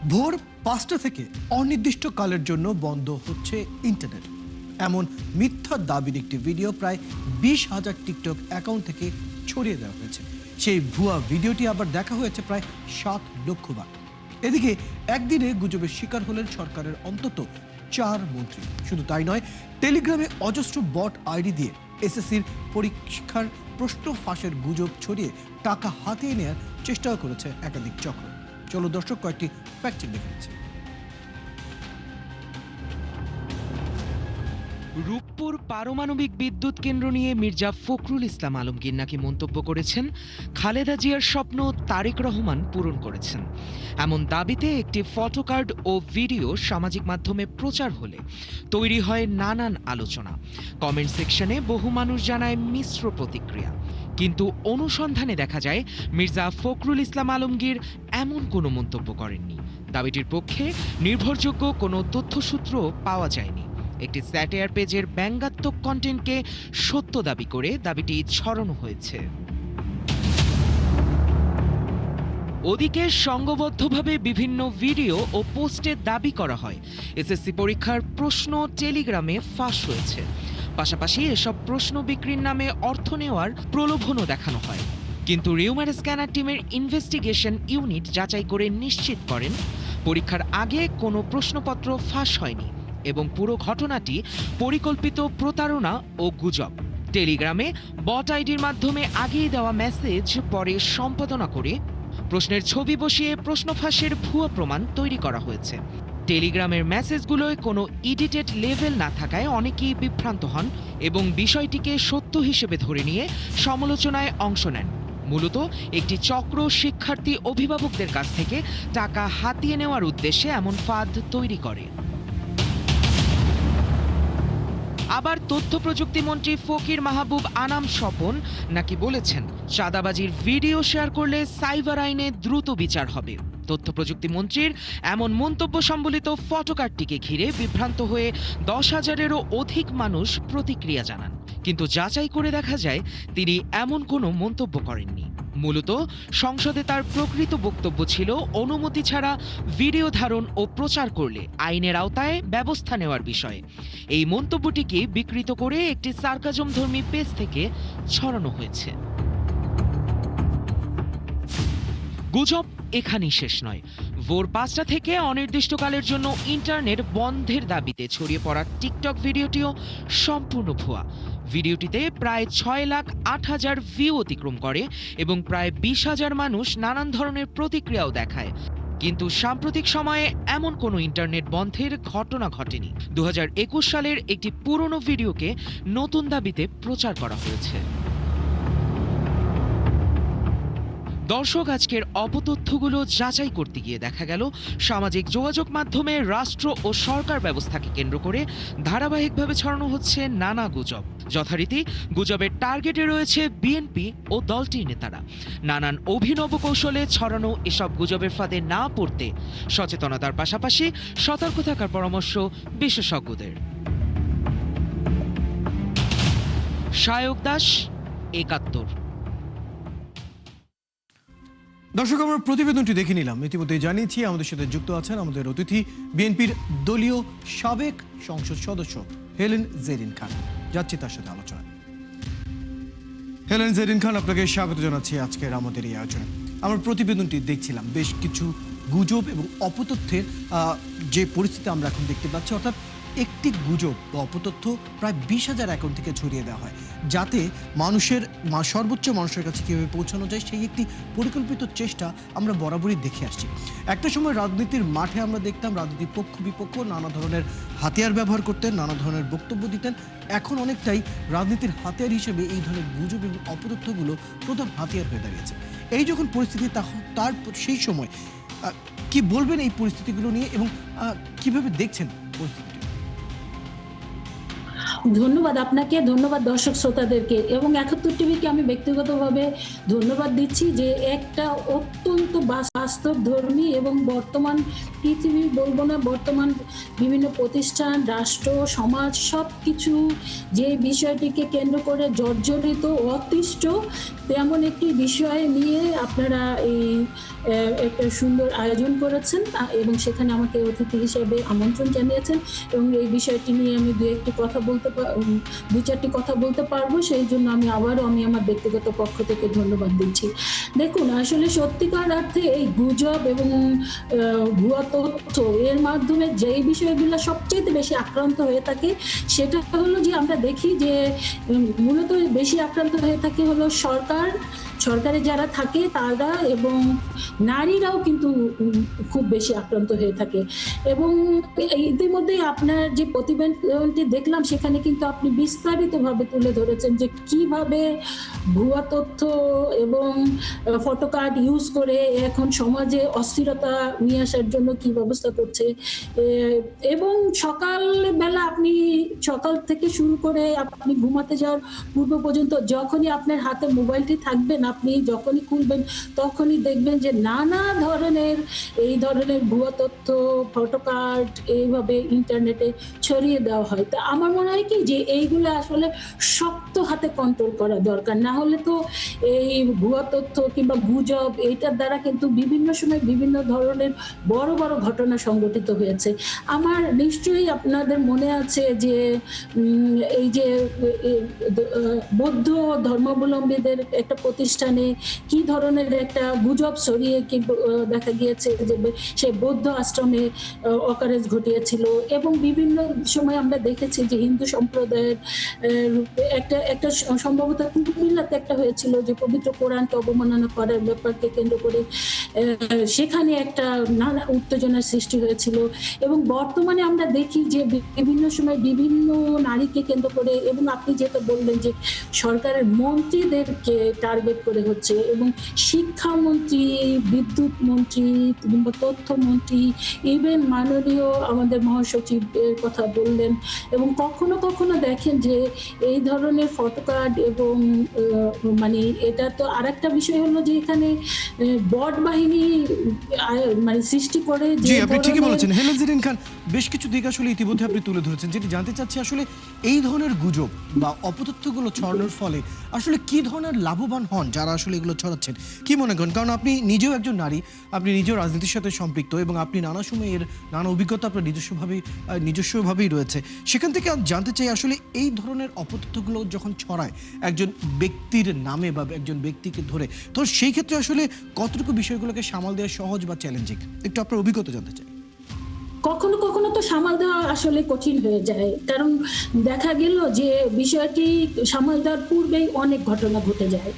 ভোর ৫টা থেকে অনির্দিষ্টকালের জন্য বন্ধ হচ্ছে ইন্টারনেট, এমন মিথ্যা দাবির একটি ভিডিও প্রায় ২০,০০০ টিকটক অ্যাকাউন্ট থেকে ছড়িয়ে দেওয়া হয়েছে। সেই ভুয়া ভিডিওটি আবার দেখা হয়েছে প্রায় ৭ লক্ষ বার। এদিকে একদিনে গুজবের শিকার হলেন সরকারের অন্তত ৪ মন্ত্রী। শুধু তাই নয়, টেলিগ্রামে অজস্র বট আইডি দিয়ে এসএসসির পরীক্ষার প্রশ্ন ফাঁসের গুজব ছড়িয়ে টাকা হাতিয়ে নেওয়ার চেষ্টাও করেছে একাধিক চক্র। চলো দর্শক, কয়েকটি ফ্যাক্ট চেক দেখে নিচ্ছি। রূপপুর পারমাণবিক বিদ্যুৎ কেন্দ্র নিয়ে মির্জা ফখরুল ইসলাম আলমগীর নাকি মন্তব্য করেছেন, খালেদা জিয়ার স্বপ্ন তারেক রহমান পূরণ করেছেন। এমন দাবিতে একটি ফটোকার্ড ও ভিডিও সামাজিক মাধ্যমে প্রচার হলে তৈরি হয় নানান আলোচনা। কমেন্ট সেকশনে বহু মানুষ জানায় মিশ্র প্রতিক্রিয়া। কিন্তু অনুসন্ধানে দেখা যায় মির্জা ফখরুল ইসলাম আলমগীর এমন কোনো মন্তব্য করেননি। দাবিটির পক্ষে নির্ভরযোগ্য কোনো তথ্যসূত্র পাওয়া যায়নি। একটি স্যাটায়ার পেজের ব্যঙ্গাত্মক কন্টেন্টকে সত্য দাবি করে দাবিটি ছড়ানো হয়েছে। ওদিকে সংঘবদ্ধভাবে বিভিন্ন ভিডিও ও পোস্টে দাবি করা হয় এসএসসি পরীক্ষার প্রশ্ন টেলিগ্রামে ফাঁস হয়েছে। পাশাপাশি এসব প্রশ্ন বিক্রির নামে অর্থ নেওয়ার প্রলোভনও দেখানো হয়। কিন্তু রিউমার স্ক্যানার টিমের ইনভেস্টিগেশন ইউনিট যাচাই করে নিশ্চিত করেন পরীক্ষার আগে কোনো প্রশ্নপত্র ফাঁস হয়নি এবং পুরো ঘটনাটি পরিকল্পিত প্রতারণা ও গুজব। টেলিগ্রামে বট আইডির মাধ্যমে আগেই দেওয়া মেসেজ পরে সম্পাদনা করে প্রশ্নের ছবি বসিয়ে প্রশ্ন ফাঁসের ভুয়া প্রমাণ তৈরি করা হয়েছে। টেলিগ্রামের মেসেজগুলোয় কোনো এডিটেড লেভেল না থাকায় অনেকেই বিভ্রান্ত হন এবং বিষয়টিকে সত্য হিসেবে ধরে নিয়ে সমালোচনায় অংশ নেন। মূলত একটি চক্র শিক্ষার্থী অভিভাবকদের কাছ থেকে টাকা হাতিয়ে নেওয়ার উদ্দেশ্যে এমন ফাঁদ তৈরি করে। আবার তথ্য প্রযুক্তি মন্ত্রী ফকির মাহবুব আনাম স্বপন নাকি বলেছেন, চাঁদাবাজির ভিডিও শেয়ার করলে সাইবার আইনে দ্রুত বিচার হবে। তথ্য প্রযুক্তি মন্ত্রীর এমন মন্তব্য সম্বলিত ফটোকার্ডটিকে ঘিরে বিভ্রান্ত হয়ে ১০,০০০-এরও অধিক মানুষ প্রতিক্রিয়া জানান। কিন্তু যাচাই করে দেখা যায় তিনি এমন কোনো মন্তব্য করেননি। মূলত সংসদে তার প্রকৃত বক্তব্য ছিল অনুমতি ছাড়া ভিডিও ধারণ ও প্রচার করলে আইনের আওতায় ব্যবস্থা নেওয়ার বিষয়ে। এই মন্তব্যটিকে বিকৃত করে একটি সার্কাজমধর্মী পেজ থেকে ছড়ানো হয়েছে। গুজব এখানেই শেষ নয়। ভোর ৫টা থেকে অনির্দিষ্টকালের জন্য ইন্টারনেট বন্ধের দাবিতে ছড়িয়ে পড়া টিকটক ভিডিওটিও সম্পূর্ণ ভুয়া। ভিডিওটিতে প্রায় ৬,৮,০০০ ভিউ অতিক্রম করে এবং প্রায় ২০,০০০ মানুষ নানান ধরনের প্রতিক্রিয়াও দেখায়। কিন্তু সাম্প্রতিক সময়ে এমন কোনো ইন্টারনেট বন্ধের ঘটনা ঘটেনি। ২০২১ সালের একটি পুরনো ভিডিওকে নতুন দাবিতে প্রচার করা হয়েছে। দর্শক, আজকের অপতথ্যগুলো যাচাই করতে গিয়ে দেখা গেল সামাজিক যোগাযোগ মাধ্যমে রাষ্ট্র ও সরকার ব্যবস্থাকে কেন্দ্র করে ধারাবাহিকভাবে ছড়ানো হচ্ছে নানা গুজব। যথারীতি গুজবের টার্গেটে রয়েছে বিএনপি ও দলটির নেতারা। নানান অভিনব কৌশলে ছড়ানো এসব গুজবের ফাঁদে না পড়তে সচেতনতার পাশাপাশি সতর্ক থাকার পরামর্শ বিশেষজ্ঞদের। সায়ক দাস, ৭১। দর্শক, আমরা প্রতিবেদনটি দেখে নিলাম। ইতিমধ্যে জানিয়েছি আমাদের সাথে যুক্ত আছেন আমাদের অতিথি বিএনপির দলীয় সাবেক সংসদ সদস্য হেলেন জেরিন খান। যাচ্ছি তার সাথে আলোচনা। হেলেন জেরিন খান, আপনাকে স্বাগত জানাচ্ছি আজকের আমাদের এই আয়োজনে। আমরা প্রতিবেদনটি দেখছিলাম, বেশ কিছু গুজব এবং অপতথ্যের যে পরিস্থিতি আমরা এখন দেখতে পাচ্ছি, অর্থাৎ একটি গুজব বা অপতথ্য প্রায় ২০,০০০ অ্যাকাউন্ট থেকে ছড়িয়ে দেওয়া হয়, যাতে সর্বোচ্চ মানুষের কাছে কীভাবে পৌঁছানো যায় সেই একটি পরিকল্পিত চেষ্টা আমরা বরাবরই দেখে আসছি। একটা সময় রাজনীতির মাঠে আমরা দেখতাম রাজনীতির পক্ষ বিপক্ষ নানা ধরনের হাতিয়ার ব্যবহার করতেন, নানা ধরনের বক্তব্য দিতেন। এখন অনেকটাই রাজনীতির হাতিয়ার হিসেবে এই ধরনের গুজব এবং অপতথ্যগুলো প্রধান হাতিয়ার হয়ে দাঁড়িয়েছে। এই যখন পরিস্থিতি, তার সেই সময় কি বলবেন এই পরিস্থিতিগুলো নিয়ে এবং কিভাবে দেখছেন পরিস্থিতি? ধন্যবাদ আপনাকে, ধন্যবাদ দর্শক শ্রোতাদেরকে এবং ৭১ টিভিকে আমি ব্যক্তিগতভাবে ধন্যবাদ দিচ্ছি যে একটা অত্যন্ত বাস্তবধর্মী এবং বর্তমান পৃথিবী বলবো না, বর্তমান বিভিন্ন প্রতিষ্ঠান, রাষ্ট্র, সমাজ সবকিছু যে বিষয়টিকে কেন্দ্র করে জর্জরিত, অতিষ্ঠ, তেমন একটি বিষয় নিয়ে আপনারা এই একটা সুন্দর আয়োজন করেছেন এবং সেখানে আমাকে অতিথি হিসেবে আমন্ত্রণ জানিয়েছেন এবং এই বিষয়টি নিয়ে আমি দু চারটি কথা বলতে পারবো। সেই জন্য আমি আমার ব্যক্তিগত পক্ষ থেকে ধন্যবাদ দিচ্ছি। দেখুন, আসলে সত্যিকার অর্থে এই গুজব এবং ভুয়া তথ্য এর মাধ্যমে যেই বিষয়গুলো সবচেয়ে বেশি আক্রান্ত হয়ে থাকে সেটা হলো যে আমরা দেখি যে মূলত বেশি আক্রান্ত হয়ে থাকে হলো সরকারে যারা থাকে তারা, এবং নারীরাও কিন্তু খুব বেশি আক্রান্ত হয়ে থাকে। এবং ইতিমধ্যে আপনার যে প্রতিবেদনটি দেখলাম সেখানে কিন্তু আপনি বিস্তারিতভাবে তুলে ধরেছেন যে কিভাবে ভুয়া তথ্য এবং ফটোকার্ড ইউজ করে এখন সমাজে অস্থিরতা নিয়ে আসার জন্য কি ব্যবস্থা করছে। এবং সকালবেলা আপনি সকাল থেকে শুরু করে আপনি ঘুমাতে যাওয়ার পূর্ব পর্যন্ত যখনই আপনার হাতে মোবাইলটি থাকবেন, আপনি যখনই খুলবেন তখনই দেখবেন যে নানা ধরনের এই ধরনের ভুয়া তথ্য, ফটোকার্ড এইভাবে ইন্টারনেটে ছড়িয়ে দেওয়া হয়। তা আমার মনে হয় কি যে এইগুলো আসলে শক্ত হাতে কন্ট্রোল করা দরকার, না হলে তো এই ভুয়া তথ্য কিংবা গুজব এইটার দ্বারা কিন্তু বিভিন্ন সময় বিভিন্ন ধরনের বড় বড় ঘটনা সংঘটিত হয়েছে। আমার নিশ্চয়ই আপনাদের মনে আছে যে এই যে বৌদ্ধ ধর্মাবলম্বীদের একটা প্রতিষ্ঠানে কি ধরনের একটা গুজব ছড়িয়ে দেখা গিয়েছে যে সে বৌদ্ধ আশ্রমে অকারেজ ঘটিয়েছিল। এবং বিভিন্ন সময় আমরা দেখেছি যে হিন্দু সম্প্রদায়ের একটা সম্ভবত কুমিল্লাতে একটা হয়েছিল যে পবিত্র কোরআনকে অবমাননা করার ব্যাপারকে কেন্দ্র করে সেখানে একটা নানা উত্তেজনার সৃষ্টি হয়েছিল। এবং বর্তমানে আমরা দেখি যে বিভিন্ন সময় বিভিন্ন নারীকে কেন্দ্র করে, এবং আপনি যেটা বললেন যে সরকারের মন্ত্রীদেরকে টার্গেট করে হচ্ছে, এবং শিক্ষামন্ত্রী, বিদ্যুৎ মন্ত্রী কিংবা তথ্যমন্ত্রী, ইভেন মাননীয় আমাদের মহাসচিব এর কথা বললেন। এবং কখনো কখনো দেখেন যে এই ধরনের ফটোকার্ড এবং মানে এটা তো আরেকটা বিষয় হলো যে এখানে বট বাহিনী মানে সৃষ্টি করে। জি, আপনি ঠিকই বলেছেন হেলেন জেরিন খান। বেশ কিছু দিক আসলে ইতিমধ্যে আপনি তুলে ধরেছেন, যেটি জানতে চাচ্ছি আসলে এই ধরনের গুজব বা অপতথ্যগুলো ছড়ানোর ফলে আসলে কি ধরনের লাভবান হন যারা আসলে এগুলো ছড়াচ্ছেন, কি মনে করেন? কারণ আপনি নিজেও একজন নারী, আপনি নিজেও রাজনীতির সাথে সম্পৃক্ত এবং আপনি নানা সময় এর নানা অভিজ্ঞতা আপনার নিজস্বভাবেই রয়েছে। সেখান থেকে জানতে চাই আসলে এই ধরনের অপতথ্যগুলো যখন ছড়ায় একজন ব্যক্তির নামে বা একজন ব্যক্তিকে ধরে, তো সেই ক্ষেত্রে আসলে কতটুকু বিষয়গুলোকে সামাল দেওয়া সহজ বা চ্যালেঞ্জিং, একটু আপনার অভিজ্ঞতা জানতে চাই। কখনো কখনো তো সামাল দেওয়া আসলে কঠিন হয়ে যায়, কারণ দেখা গেল যে বিষয়টি সামাল দেওয়ার পূর্বেই অনেক ঘটনা ঘটে যায়,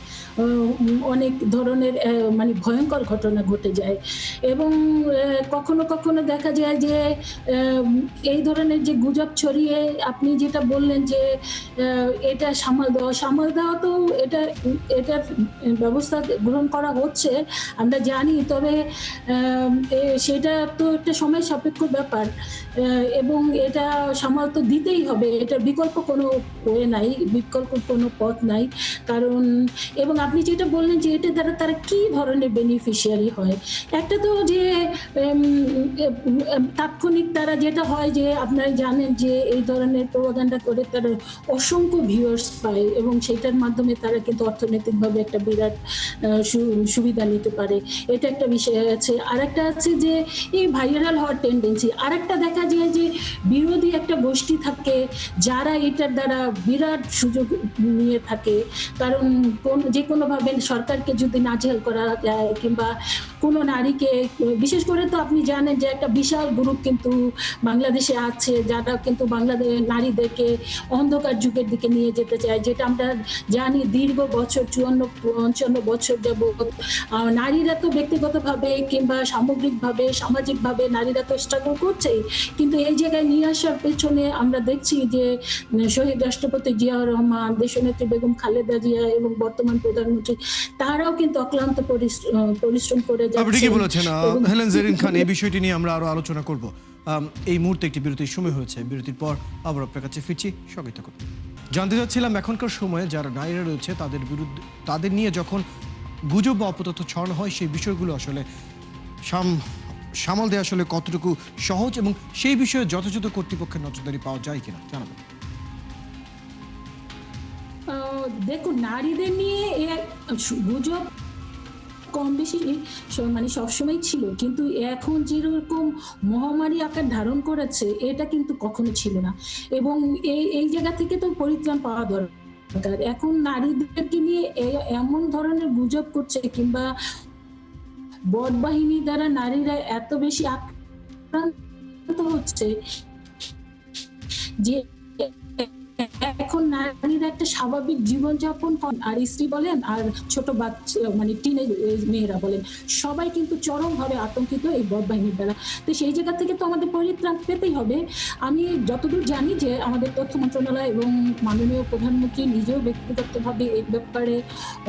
অনেক ধরনের মানে ভয়ঙ্কর ঘটনা ঘটে যায়। এবং কখনো কখনো দেখা যায় যে এই ধরনের যে গুজব ছড়িয়ে আপনি যেটা বললেন যে এটা সামাল দেওয়া তো এটার ব্যবস্থা গ্রহণ করা হচ্ছে আমরা জানি, তবে সেটা তো একটা সময় সাপেক্ষ ব্যাপার এবং এটা সামাল তো দিতেই হবে, এটার বিকল্প কোনো ওয়ে নাই, বিকল্প কোনো পথ নাই। কারণ এবং আপনি যেটা বললেন যে এটা দ্বারা তারা কি ধরনের বেনিফিশিয়ারি হয়, একটা তো যে তাৎক্ষণিক তারা যেটা হয় যে আপনারা জানেন যে এই ধরনের প্রোপাগান্ডা করে তারা অসংখ্য ভিউয়ার্স পায় এবং সেটার মাধ্যমে তারা কিন্তু অর্থনৈতিকভাবে একটা বিরাট সুবিধা নিতে পারে। এটা একটা বিষয় আছে। আরেকটা আছে যে এই ভাইরাল হওয়ার টেন্ডেন্সি। আরেকটা দেখা যায় যে বিরোধী একটা গোষ্ঠী থাকে যারা এটার দ্বারা বিরাট সুযোগ নিয়ে থাকে, কারণ যে কোনোভাবে সরকারকে যদি নাজেহাল করা যায় কিংবা কোনো নারীকে, বিশেষ করে তো আপনি জানেন যে একটা বিশাল গ্রুপ কিন্তু বাংলাদেশে আছে যারা কিন্তু বাংলাদেশ নারীদেরকে অন্ধকার যুগের দিকে নিয়ে যেতে চায়, যেটা আমরা জানি দীর্ঘ বছর 54-55 বছর যাবত নারীরা তো ব্যক্তিগতভাবে কিংবা সামগ্রিকভাবে সামাজিকভাবে নারীরা তো স্ট্রাগল করছেই, কিন্তু এই জায়গায় নিয়ে আসার পেছনে আমরা দেখছি যে শহীদ রাষ্ট্রপতি জিয়াউর রহমান, দেশনেত্রী বেগম খালেদা জিয়া এবং বর্তমান প্রধানমন্ত্রী তারাও কিন্তু অক্লান্ত পরিশ্রম করে যাচ্ছেন। আপনি ঠিকই বলেছেন হেলেন জেরিন খান। এই বিষয়টি নিয়ে আমরা আরো আলোচনা করব। এই মুহূর্তে একটি বিরতির সময় হয়েছে, বিরতির পর আবার আপনার কাছে ফিরছি, সঙ্গে থাকুন। জানতে চাচ্ছিলাম এখনকার সময়ে যারা নারীরা রয়েছে তাদের বিরুদ্ধে, তাদের নিয়ে যখন গুজব বা অপতথ্য ছড়ানো হয় সেই বিষয়গুলো আসলে সামাল দেওয়া আসলে কতটুকু সহজ এবং সেই বিষয়ে যথাযথ কর্তৃপক্ষের নজরদারি পাওয়া যায় কিনা জানাবেন। দেখুন, নারীদের নিয়ে গুজব কম বেশি মানে সবসময় ছিল, কিন্তু এখন যেরকম মহামারী আকার ধারণ করেছে এটা কিন্তু কখনো ছিল না, এবং এই জায়গা থেকে তো পরিত্রাণ পাওয়া দরকার। এখন নারীদেরকে নিয়ে এমন ধরনের গুজব করছে, কিংবা বদ বাহিনী দ্বারা নারীরা এত বেশি আক্রান্ত হচ্ছে যে এখন নারীরা একটা স্বাভাবিক জীবনযাপন আর স্ত্রী বলেন আর ছোট বাচ্চা মানে টিনেজ মেয়েরা বলেন, সবাই কিন্তু চরমভাবে আতঙ্কিত এই বদ বাহিনীর দ্বারা। তো সেই জায়গা থেকে তো আমাদের পরিত্রাণ পেতেই হবে। আমি যতদূর জানি যে আমাদের তথ্য মন্ত্রণালয় এবং মাননীয় প্রধানমন্ত্রী নিজেও ব্যক্তিগতভাবে এই ব্যাপারে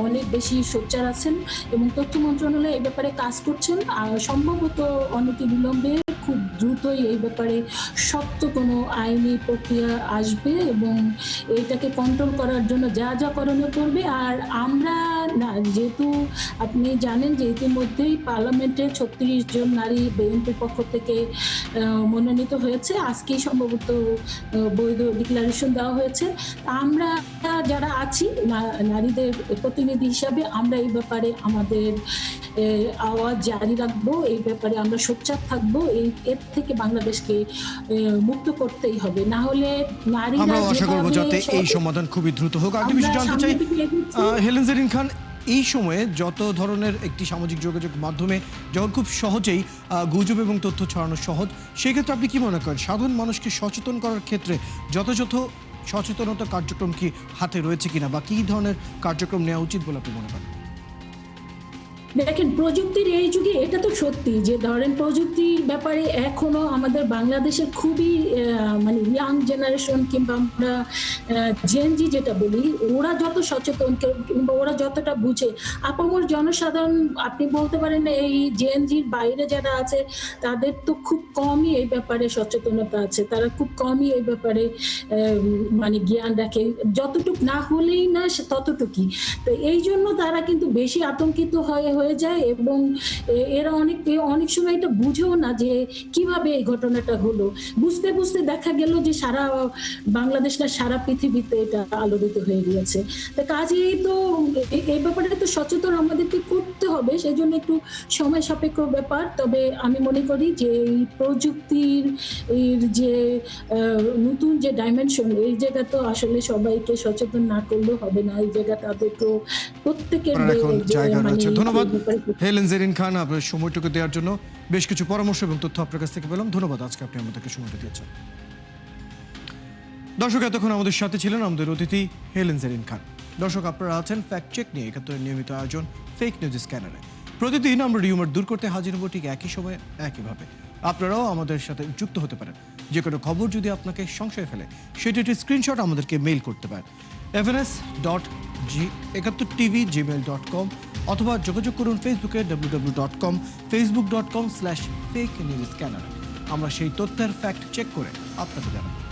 অনেক বেশি সোচ্চার আছেন, এবং তথ্য মন্ত্রণালয় এই ব্যাপারে কাজ করছেন। আর সম্ভবত অনেকে বিলম্বে খুব দ্রুতই এই ব্যাপারে শক্ত কোনো আইনি প্রক্রিয়া আসবে, এবং এটাকে কন্ট্রোল করার জন্য যা যা করণীয় করবে। আর আমরা যেহেতু আপনি জানেন যে ইতিমধ্যেই পার্লামেন্টে 36 জন নারী বিএনপির পক্ষ থেকে মনোনীত হয়েছে, আজকেই সম্ভবত বৈধ ডিক্লারেশন দেওয়া হয়েছে। আমরা যারা আছি নারীদের প্রতিনিধি হিসাবে আমরা এই ব্যাপারে আমাদের আওয়াজ জারি রাখবো, এই ব্যাপারে আমরা সোচ্চার থাকবো। এর থেকে বাংলাদেশকে মুক্ত করতেই হবে, না হলে নারীরা আমরা আশা করব যাতে এই সমাধান খুবই দ্রুত হোক। আরেকটি বিষয় জানতে চাই হেলেন জেরিন খান, এই সময়ে যত ধরনের একটি সামাজিক যোগাযোগ মাধ্যমে যখন খুব সহজেই গুজব এবং তথ্য ছড়ানো সহজ, সেক্ষেত্রে আপনি কি মনে করেন সাধারণ মানুষকে সচেতন করার ক্ষেত্রে যথাযথ সচেতনতা কার্যক্রম কি হাতে রয়েছে কিনা, বা কী ধরনের কার্যক্রম নেওয়া উচিত বলে আপনি মনে করেন? দেখেন, প্রযুক্তির এই যুগে এটা তো সত্যি যে ধরেন প্রযুক্তির ব্যাপারে এখনো আমাদের বাংলাদেশের খুবই মানে ইয়াং জেনারেশন কিংবা আমরা জেনজি যেটা বলি, ওরা যত সচেতন কিংবা ওরা যতটা বুঝে, আপামর জনসাধারণ আপনি বলতে পারেন এই জেনজির বাইরে যারা আছে তাদের তো খুব কমই এই ব্যাপারে সচেতনতা আছে, তারা খুব কমই এই ব্যাপারে মানে জ্ঞান রাখে, যতটুক না হলেই না ততটুকুই। তো এই জন্য তারা কিন্তু বেশি আতঙ্কিত হয়ে যায়, এবং এরা অনেক সময় এটা বুঝেও না যে কিভাবে এই ঘটনাটা হলো। বুঝতে বুঝতে দেখা গেল যে সারা বাংলাদেশ না সারা পৃথিবীতে এটা আলোড়িত হয়ে গিয়েছে। তো কাজেই তো এই ব্যাপারে তো সচেতন আমাদেরকে করতে হবে, সেই জন্য একটু সময় সাপেক্ষ ব্যাপার। তবে আমি মনে করি যে এই প্রযুক্তির যে নতুন যে ডাইমেনশন, এই জায়গা তো আসলে সবাইকে সচেতন না করলেও হবে না, এই জায়গা তাদের তো প্রত্যেকের জায়গা রয়েছে। ধন্যবাদ হেলেন জেরিন খান, আপনার সময়টুকু দেওয়ার জন্য। বেশ কিছু পরামর্শ এবং তথ্য আপনার কাছ থেকে পেলাম, ধন্যবাদ আজকে আপনি আমাদেরকে সময়টা দিয়েছেন। দর্শক, এতক্ষণ আমাদের সাথে ছিলেন আমাদের অতিথি হেলেন জেরিন খান। দর্শক, আপনারা আছেন ফ্যাক্ট চেক নিয়ে 71 নিয়মিত আয়োজন ফেক নিউজ স্ক্যানারে। প্রতিদিন আমরা রিউমার দূর করতে হাজির হব ঠিক একই সময়ে একইভাবে। আপনারাও আমাদের সাথে যুক্ত হতে পারেন। যে কোনো খবর যদি আপনাকে সংশয় ফেলে সেটি একটি স্ক্রিনশট আমাদেরকে মেইল করতে পারেন fns.71tv@gmail.com, অথবা যোগাযোগ করুন ফেসবুকে www.facebook.com/fake news scanner। আমরা সেই তথ্যের ফ্যাক্ট চেক করে আপনাকে জানাবো।